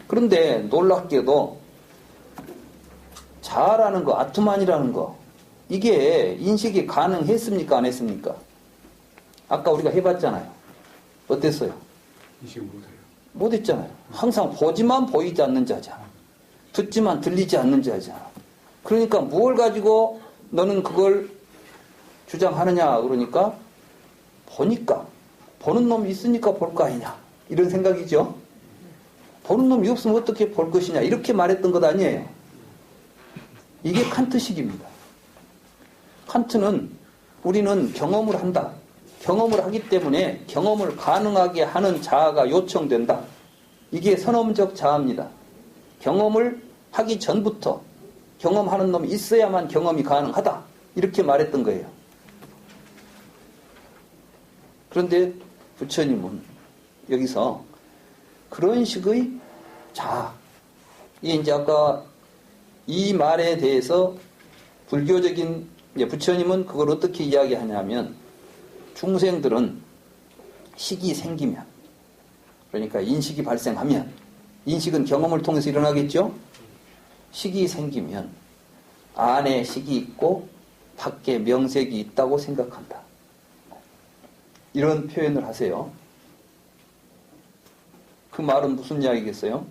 [SPEAKER 1] 그런데 놀랍게도 자아라는 거, 아트만이라는 거 이게 인식이 가능했습니까? 안 했습니까? 아까 우리가 해봤잖아요. 어땠어요?
[SPEAKER 2] 인식 못해요.
[SPEAKER 1] 못했잖아요. 항상 보지만 보이지 않는 자잖아. 듣지만 들리지 않는 자잖아. 그러니까 무엇을 가지고 너는 그걸 주장하느냐 그러니까 보니까 보는 놈이 있으니까 볼 거 아니냐 이런 생각이죠. 보는 놈이 없으면 어떻게 볼 것이냐 이렇게 말했던 것 아니에요. 이게 칸트식입니다. 칸트는 우리는 경험을 한다. 경험을 하기 때문에 경험을 가능하게 하는 자아가 요청된다. 이게 선험적 자아입니다. 경험을 하기 전부터 경험하는 놈이 있어야만 경험이 가능하다. 이렇게 말했던 거예요. 그런데 부처님은 여기서 그런 식의 자아, 이제 아까 이 말에 대해서 불교적인 부처님은 그걸 어떻게 이야기하냐면 중생들은 식이 생기면 그러니까 인식이 발생하면 인식은 경험을 통해서 일어나겠죠? 식이 생기면 안에 식이 있고 밖에 명색이 있다고 생각한다. 이런 표현을 하세요. 그 말은 무슨 이야기겠어요?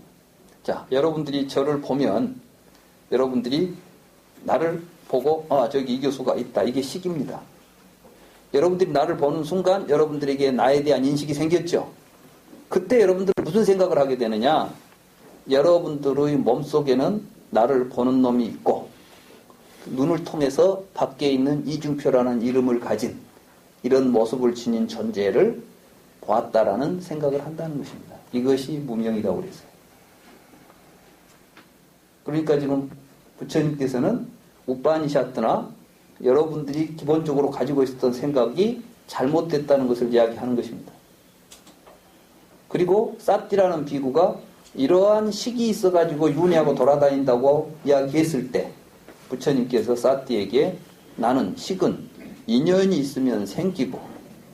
[SPEAKER 1] 자, 여러분들이 저를 보면 여러분들이 나를 보고 저기 이 교수가 있다. 이게 식입니다. 여러분들이 나를 보는 순간 여러분들에게 나에 대한 인식이 생겼죠. 그때 여러분들은 무슨 생각을 하게 되느냐? 여러분들의 몸속에는 나를 보는 놈이 있고 눈을 통해서 밖에 있는 이중표라는 이름을 가진 이런 모습을 지닌 존재를 보았다라는 생각을 한다는 것입니다. 이것이 무명이라고 그랬어요. 그러니까 지금 부처님께서는 우파니샤트나 여러분들이 기본적으로 가지고 있었던 생각이 잘못됐다는 것을 이야기하는 것입니다. 그리고 사띠라는 비구가 이러한 식이 있어가지고 윤회하고 돌아다닌다고 이야기했을 때 부처님께서 사띠에게 나는 식은 인연이 있으면 생기고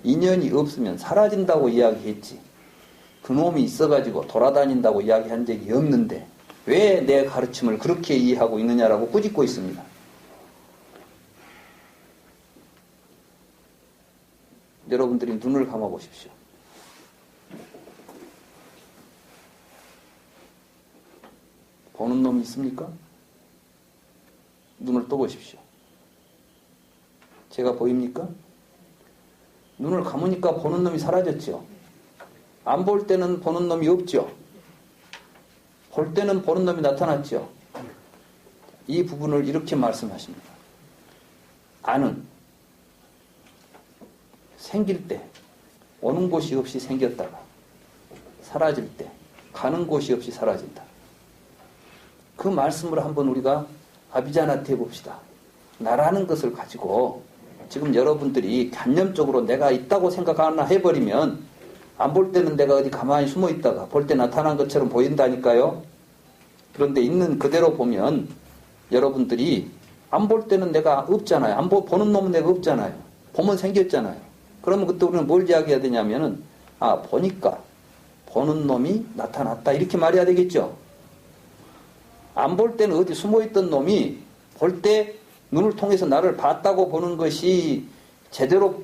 [SPEAKER 1] 인연이 없으면 사라진다고 이야기했지. 그놈이 있어가지고 돌아다닌다고 이야기한 적이 없는데 왜 내 가르침을 그렇게 이해하고 있느냐라고 꾸짖고 있습니다. 여러분들이 눈을 감아 보십시오. 보는 놈이 있습니까? 눈을 떠보십시오. 제가 보입니까? 눈을 감으니까 보는 놈이 사라졌죠. 안 볼 때는 보는 놈이 없죠. 볼 때는 보는 놈이 나타났죠. 이 부분을 이렇게 말씀하십니다. 안은 생길 때 오는 곳이 없이 생겼다가 사라질 때 가는 곳이 없이 사라진다. 그 말씀을 한번 우리가 아비자나티 해봅시다. 나라는 것을 가지고 지금 여러분들이 관념적으로 내가 있다고 생각 하나 해버리면 안 볼 때는 내가 어디 가만히 숨어 있다가 볼 때 나타난 것처럼 보인다니까요. 그런데 있는 그대로 보면 여러분들이 안 볼 때는 내가 없잖아요. 보는 놈은 내가 없잖아요. 보면 생겼잖아요. 그러면 그때 우리는 뭘 이야기해야 되냐면은 보니까 보는 놈이 나타났다 이렇게 말해야 되겠죠. 안 볼 때는 어디 숨어있던 놈이 볼 때 눈을 통해서 나를 봤다고 보는 것이 제대로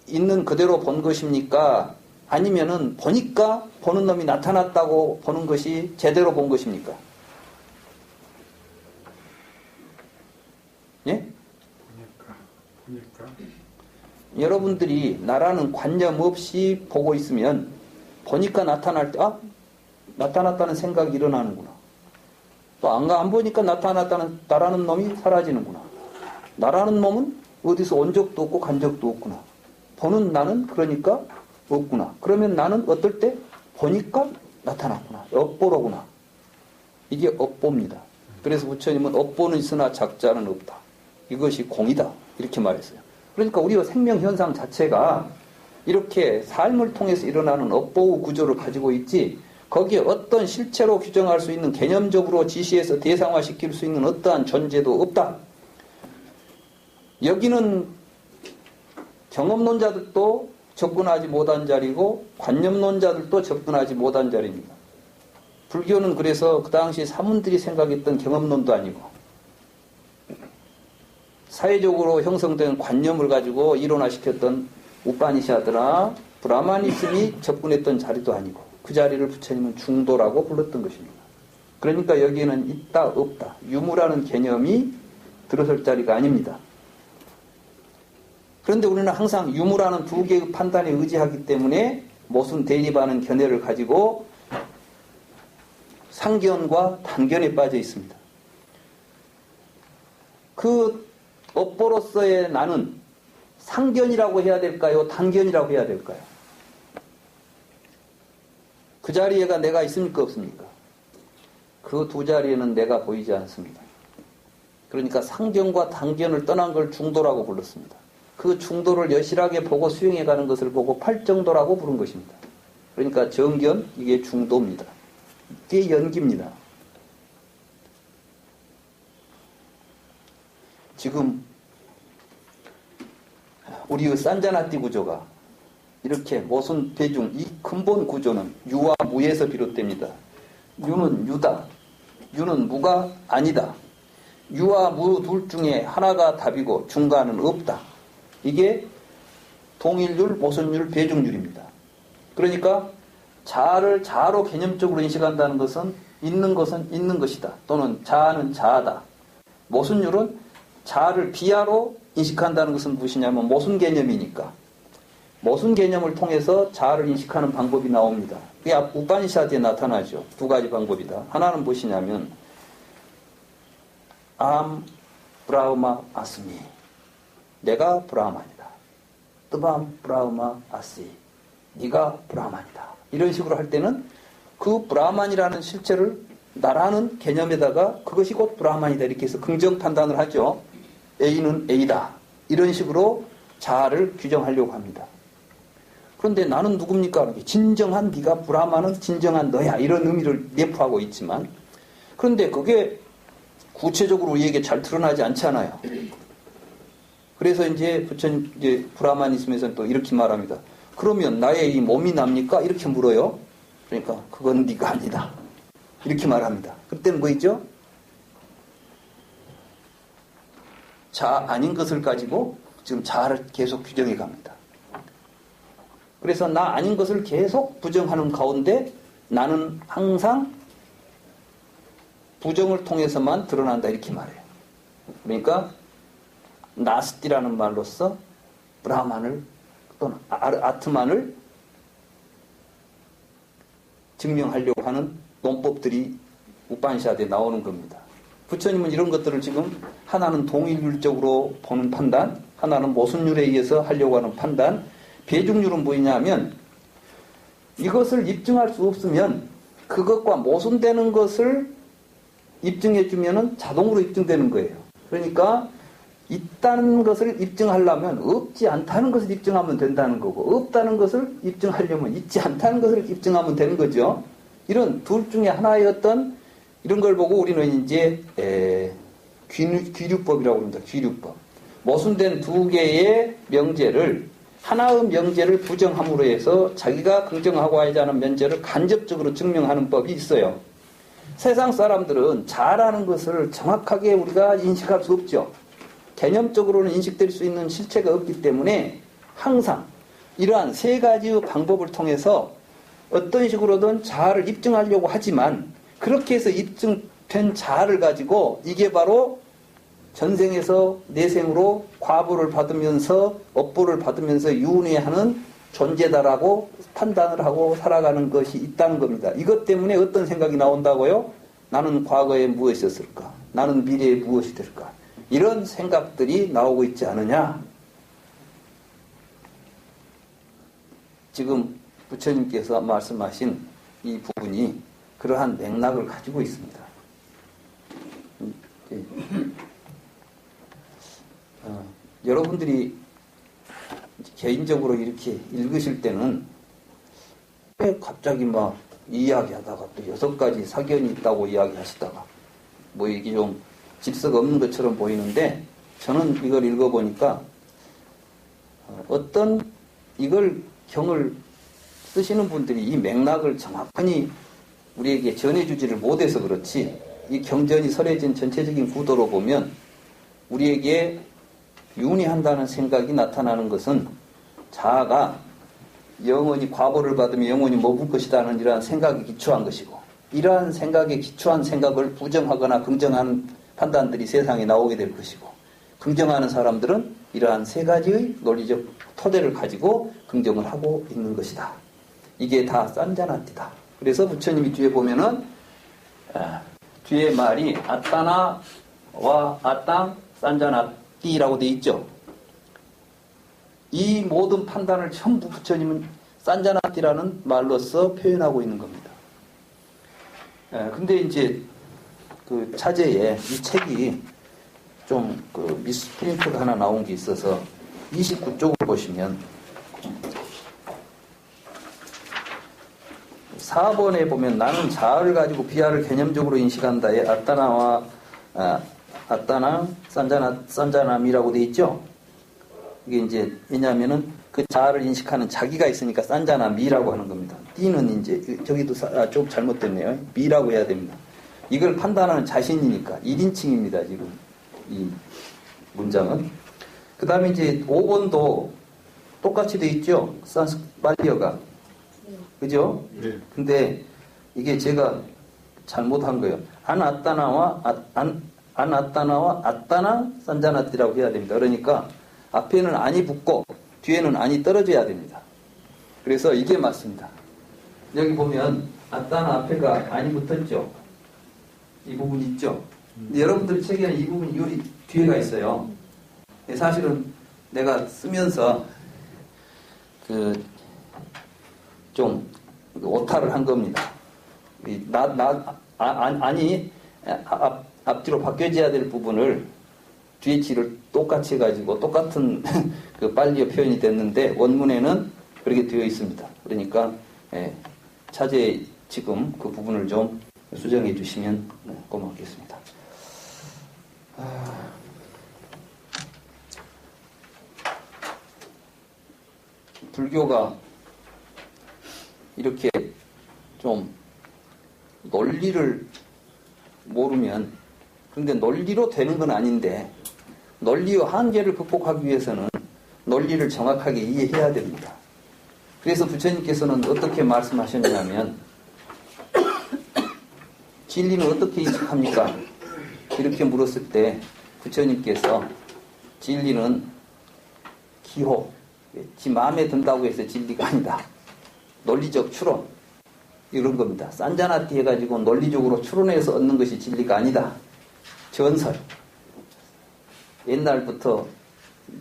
[SPEAKER 1] 있는 그대로 본 것입니까? 아니면은 보니까 보는 놈이 나타났다고 보는 것이 제대로 본 것입니까? 예? 보니까. 여러분들이 나라는 관념 없이 보고 있으면 보니까 나타날 때 나타났다는 생각이 일어나는구나. 또 안 보니까 나타났다는 나라는 놈이 사라지는구나. 나라는 놈은 어디서 온 적도 없고 간 적도 없구나. 보는 나는 그러니까 없구나. 그러면 나는 어떨 때 보니까 나타났구나. 업보로구나. 이게 업보입니다. 그래서 부처님은 업보는 있으나 작자는 없다. 이것이 공이다. 이렇게 말했어요. 그러니까 우리의 생명 현상 자체가 이렇게 삶을 통해서 일어나는 업보의 구조를 가지고 있지 거기에 어떤 실체로 규정할 수 있는 개념적으로 지시해서 대상화시킬 수 있는 어떠한 존재도 없다. 여기는 경험론자들도 접근하지 못한 자리고 관념론자들도 접근하지 못한 자리입니다. 불교는 그래서 그 당시 사문들이 생각했던 경험론도 아니고 사회적으로 형성된 관념을 가지고 일원화시켰던 우파니샤드나 브라마니즘이 접근했던 자리도 아니고 그 자리를 부처님은 중도라고 불렀던 것입니다. 그러니까 여기에는 있다 없다 유무라는 개념이 들어설 자리가 아닙니다. 그런데 우리는 항상 유무라는 두 개의 판단에 의지하기 때문에 모순 대립하는 견해를 가지고 상견과 단견에 빠져 있습니다. 그 업보로서의 나는 상견이라고 해야 될까요? 단견이라고 해야 될까요? 그 자리에가 내가 있습니까? 없습니까? 그 두 자리에는 내가 보이지 않습니다. 그러니까 상견과 단견을 떠난 걸 중도라고 불렀습니다. 그 중도를 여실하게 보고 수용해가는 것을 보고 팔정도라고 부른 것입니다. 그러니까 정견, 이게 중도입니다. 이게 연기입니다. 지금 우리의 산자나띠 구조가 이렇게 모순 대중 이 근본 구조는 유와 무에서 비롯됩니다. 유는 유다. 유는 무가 아니다. 유와 무 둘 중에 하나가 답이고 중간은 없다. 이게 동일률, 모순율, 배중률입니다. 그러니까 자아를 자아로 개념적으로 인식한다는 것은 있는 것이다. 또는 자아는 자아다. 모순율은 자아를 비하로 인식한다는 것은 무엇이냐면 모순 개념이니까. 모순 개념을 통해서 자아를 인식하는 방법이 나옵니다. 그게 우파니샤드에 나타나죠. 두 가지 방법이다. 하나는 무엇이냐면 ам 브라흐마 아스미. 내가 브라흐만이다. 뜨밤 브라흐마 아시. 네가 브라흐만이다. 이런 식으로 할 때는 그 브라흐만이라는 실체를 나라는 개념에다가 그것이 곧 브라흐만이다 이렇게 해서 긍정 판단을 하죠. A는 A다. 이런 식으로 자아를 규정하려고 합니다. 그런데 나는 누굽니까? 진정한 네가 브라흐만은 진정한 너야. 이런 의미를 내포하고 있지만 그런데 그게 구체적으로 우리에게 잘 드러나지 않잖아요. 그래서 이제 부처님 이제 브라흐마니즘에서는 또 이렇게 말합니다. 그러면 나의 이 몸이 납니까? 이렇게 물어요. 그러니까 그건 네가 아니다. 이렇게 말합니다. 그때는 뭐 있죠? 자 아닌 것을 가지고 지금 자아를 계속 규정해 갑니다. 그래서 나 아닌 것을 계속 부정하는 가운데 나는 항상 부정을 통해서만 드러난다 이렇게 말해요. 그러니까 나스티라는 말로서 브라만을 또는 아트만을 증명하려고 하는 논법들이 우파니샤드에 나오는 겁니다. 부처님은 이런 것들을 지금 하나는 동일률적으로 보는 판단, 하나는 모순율에 의해서 하려고 하는 판단, 배중률은 뭐냐면 이것을 입증할 수 없으면 그것과 모순되는 것을 입증해주면 자동으로 입증되는 거예요. 그러니까 있다는 것을 입증하려면 없지 않다는 것을 입증하면 된다는 거고 없다는 것을 입증하려면 있지 않다는 것을 입증하면 되는 거죠. 이런 둘 중에 하나의 어떤 이런 걸 보고 우리는 이제 귀류법이라고 합니다. 귀류법. 모순된 두 개의 명제를 하나의 명제를 부정함으로 해서 자기가 긍정하고 하지 않은 명제를 간접적으로 증명하는 법이 있어요. 세상 사람들은 자아라는 것을 정확하게 우리가 인식할 수 없죠. 개념적으로는 인식될 수 있는 실체가 없기 때문에 항상 이러한 세 가지의 방법을 통해서 어떤 식으로든 자아를 입증하려고 하지만 그렇게 해서 입증된 자아를 가지고 이게 바로 전생에서 내생으로 과보를 받으면서 업보를 받으면서 윤회하는 존재다라고 판단을 하고 살아가는 것이 있다는 겁니다. 이것 때문에 어떤 생각이 나온다고요? 나는 과거에 무엇이었을까? 나는 미래에 무엇이 될까? 이런 생각들이 나오고 있지 않느냐? 지금 부처님께서 말씀하신 이 부분이 그러한 맥락을 가지고 있습니다. 여러분들이 개인적으로 이렇게 읽으실 때는 왜 갑자기 막 이야기하다가 또 6가지 사견이 있다고 이야기하시다가 뭐 이게 좀 질서가 없는 것처럼 보이는데 저는 이걸 읽어보니까 어떤 이걸 경을 쓰시는 분들이 이 맥락을 정확히 우리에게 전해주지를 못해서 그렇지 이 경전이 설해진 전체적인 구도로 보면 우리에게 윤회한다는 생각이 나타나는 것은 자아가 영원히 과보를 받으면 영원히 머물 것이라는 이러한 생각에 기초한 것이고 이러한 생각에 기초한 생각을 부정하거나 긍정하는 판단들이 세상에 나오게 될 것이고 긍정하는 사람들은 이러한 세 가지의 논리적 토대를 가지고 긍정을 하고 있는 것이다. 이게 다 산자나띠다. 그래서 부처님이 뒤에 보면은 뒤에 말이 아따나와 아땅 산자나띠라고 돼 있죠. 이 모든 판단을 전부 부처님은 산자나띠라는 말로써 표현하고 있는 겁니다. 근데 이제 그 차제에 이 책이 좀 그 미스프린트가 하나 나온 게 있어서 29쪽을 보시면 4번에 보면 나는 자아를 가지고 비하를 개념적으로 인식한다에 아따나와 아따나 산자남이라고 돼 있죠. 이게 이제 왜냐하면은 그 자아를 인식하는 자기가 있으니까 산자나 미라고 하는 겁니다. 띠는 이제 저기도 좀 잘못됐네요. 미라고 해야 됩니다. 이걸 판단하는 자신이니까 1인칭입니다. 지금 이 문장은. 그 다음에 이제 5번도 똑같이 돼 있죠. 말리어가 그죠? 네. 근데 이게 제가 잘못한 거예요. 안 아따나와 아따나와 아따나 산자나띠라고 해야 됩니다. 그러니까 앞에는 안이 붙고 뒤에는 안이 떨어져야 됩니다. 그래서 이게 맞습니다. 여기 보면 아따나 앞에가 안이 붙었죠. 이 부분 있죠. 근데 여러분들 책에는 이 부분이 요리 뒤에가 있어요. 사실은 내가 쓰면서 좀 오타를 한 겁니다. 안이 앞뒤로 바뀌어져야 될 부분을 뒤에 치를 똑같이 해가지고 똑같은 그 빨리어 표현이 됐는데 원문에는 그렇게 되어 있습니다. 그러니까 차제에 지금 그 부분을 좀 수정해 주시면 고맙겠습니다. 불교가 이렇게 좀 논리를 모르면, 그런데 논리로 되는 건 아닌데 논리의 한계를 극복하기 위해서는 논리를 정확하게 이해해야 됩니다. 그래서 부처님께서는 어떻게 말씀하셨냐면 진리는 어떻게 인식합니까? 이렇게 물었을 때 부처님께서 진리는 기호, 지 마음에 든다고 해서 진리가 아니다. 논리적 추론, 이런 겁니다. 산자나띠 해가지고 논리적으로 추론해서 얻는 것이 진리가 아니다. 전설, 옛날부터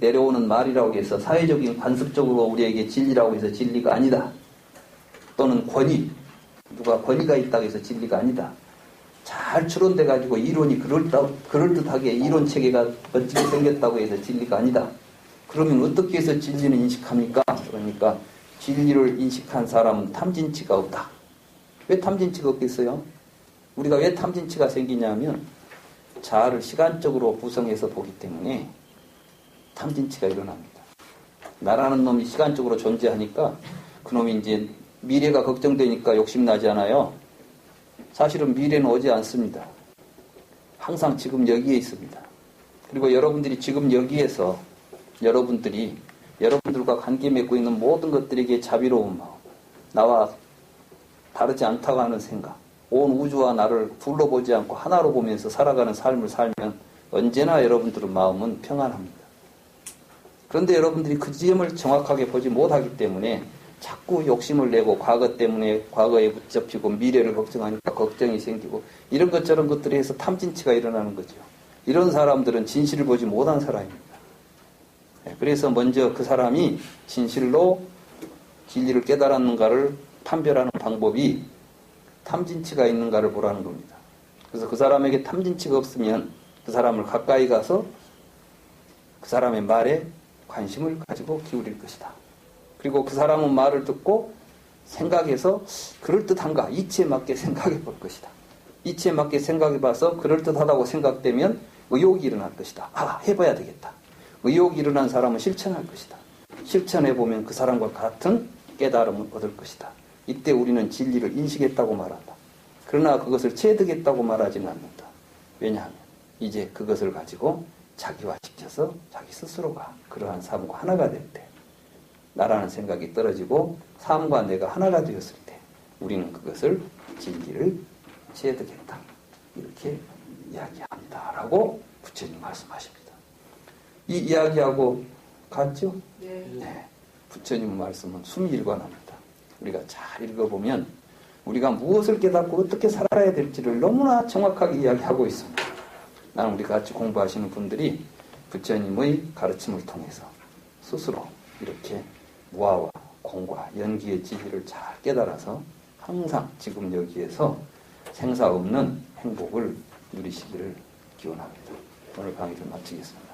[SPEAKER 1] 내려오는 말이라고 해서 사회적인 관습적으로 우리에게 진리라고 해서 진리가 아니다. 또는 권위, 누가 권위가 있다고 해서 진리가 아니다. 잘 추론돼 가지고 이론이 그럴듯하게 이론 체계가 멋지게 생겼다고 해서 진리가 아니다. 그러면 어떻게 해서 진리는 인식합니까? 그러니까 진리를 인식한 사람은 탐진치가 없다. 왜 탐진치가 없겠어요? 우리가 왜 탐진치가 생기냐면 자아를 시간적으로 구성해서 보기 때문에 탐진치가 일어납니다. 나라는 놈이 시간적으로 존재하니까 그놈이 이제 미래가 걱정되니까 욕심나지 않아요. 사실은 미래는 오지 않습니다. 항상 지금 여기에 있습니다. 그리고 여러분들이 지금 여기에서 여러분들과 관계 맺고 있는 모든 것들에게 자비로운 마음, 나와 다르지 않다고 하는 생각, 온 우주와 나를 둘러보지 않고 하나로 보면서 살아가는 삶을 살면 언제나 여러분들의 마음은 평안합니다. 그런데 여러분들이 그 지점을 정확하게 보지 못하기 때문에 자꾸 욕심을 내고 과거 때문에 과거에 붙잡히고 미래를 걱정하니까 걱정이 생기고 이런 것 저런 것들에 해서 탐진치가 일어나는 거죠. 이런 사람들은 진실을 보지 못한 사람입니다. 그래서 먼저 그 사람이 진실로 진리를 깨달았는가를 판별하는 방법이 탐진치가 있는가를 보라는 겁니다. 그래서 그 사람에게 탐진치가 없으면 그 사람을 가까이 가서 그 사람의 말에 관심을 가지고 기울일 것이다. 그리고 그 사람은 말을 듣고 생각해서 그럴듯한가 이치에 맞게 생각해 볼 것이다. 이치에 맞게 생각해 봐서 그럴듯하다고 생각되면 의욕이 일어날 것이다. 해봐야 되겠다. 의욕이 일어난 사람은 실천할 것이다. 실천해 보면 그 사람과 같은 깨달음을 얻을 것이다. 이때 우리는 진리를 인식했다고 말한다. 그러나 그것을 체득했다고 말하지는 않는다. 왜냐하면 이제 그것을 가지고 자기화시켜서 자기 스스로가 그러한 삶과 하나가 될 때, 나라는 생각이 떨어지고 삶과 내가 하나가 되었을 때 우리는 그것을 진리를 체득했다. 이렇게 이야기합니다. 라고 부처님 말씀하십니다. 이 이야기하고 같죠? 네. 부처님 말씀은 숨일관합니다. 우리가 잘 읽어보면 우리가 무엇을 깨닫고 어떻게 살아야 될지를 너무나 정확하게 이야기하고 있습니다. 나는 우리 같이 공부하시는 분들이 부처님의 가르침을 통해서 스스로 이렇게 무아와 공과 연기의 진리를 잘 깨달아서 항상 지금 여기에서 생사 없는 행복을 누리시기를 기원합니다. 오늘 강의를 마치겠습니다.